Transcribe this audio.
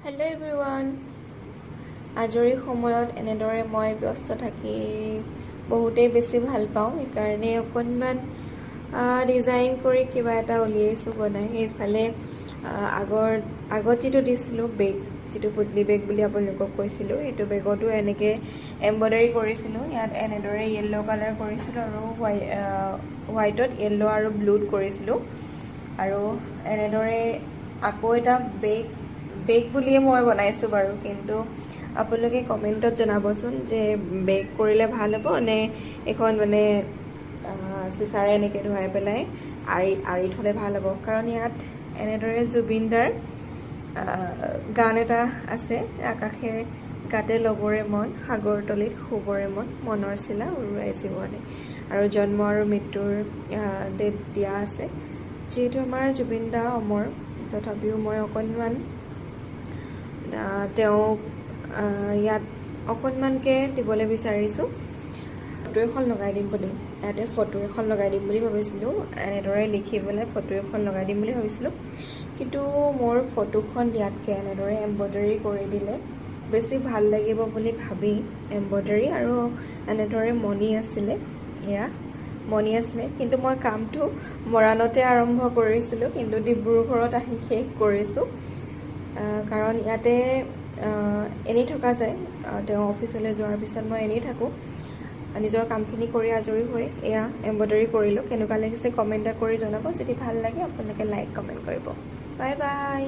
Hello' everyone. আজৰি সময়ত এনেদৰে মই ব্যস্ত থাকি বহুতেই বেছি ভাল পাওঁ, সেইকাৰণে অকণমান ডিজাইন কৰি কিবা এটা উলিয়াইছোঁ বনাই। সেইফালে আগত যিটো দিছিলোঁ বেগ, যিটো পুতলি বেগ বুলি আপোনালোকক কৈছিলোঁ, সেইটো বেগতো এনেকৈ এম্ব্ৰইডাৰী কৰিছিলোঁ। ইয়াত এনেদৰে য়েল্ল' কালাৰ কৰিছিলোঁ আৰু হোৱাইটত য়েল্ল' আৰু ব্লুত কৰিছিলোঁ। আৰু এনেদৰে আকৌ এটা বেগ বুলিয়ে মই বনাইছোঁ বাৰু, কিন্তু আপোনালোকে কমেণ্টত জনাবচোন যে বেগ কৰিলে ভাল হ'ব নে এখন মানে চিচাৰে এনেকৈ ধুৱাই পেলাই আঁৰি থ'লে ভাল হ'ব। কাৰণ ইয়াত এনেদৰে জুবিন দাৰ গান এটা আছে, আকাশে গাতে ল'বৰে মন, সাগৰ তলিত শুবৰে মন, মনৰ চিলা উৰুৱাই জীৱনে, আৰু জন্ম আৰু মৃত্যুৰ ডেট দিয়া আছে। যিহেতু আমাৰ জুবিন দা অমৰ, তথাপিও মই অকণমান তেওঁক ইয়াত অকণমানকৈ দিবলৈ বিচাৰিছোঁ। ফটো এখন লগাই দিম বুলি, ইয়াতে ফটো এখন লগাই দিম বুলি ভাবিছিলোঁ। এনেদৰে লিখি পেলাই ফটো এখন লগাই দিম বুলি ভাবিছিলোঁ, কিন্তু মোৰ ফটোখন দিয়াতকৈ এনেদৰে এম্ব্ৰইডাৰী কৰি দিলে বেছি ভাল লাগিব বুলি ভাবি এম্ব্ৰইডাৰী আৰু এনেদৰে মণি আছিলে, কিন্তু মই কামটো মৰাণতে আৰম্ভ কৰিছিলোঁ, কিন্তু ডিব্ৰুগড়ত আহি শেষ কৰিছোঁ। কাৰণ ইয়াতে এনেই থকা যায়, তেওঁ অফিচলৈ যোৱাৰ পিছত মই এনেই থাকোঁ। নিজৰ কামখিনি কৰি আজৰি হৈ এয়া এম্ব্ৰইডাৰী কৰিলোঁ। কেনেকুৱা লাগিছে কমেণ্ট কৰি জনাব। যদি ভাল লাগে আপোনালোকে লাইক কমেণ্ট কৰিব। Bye bye.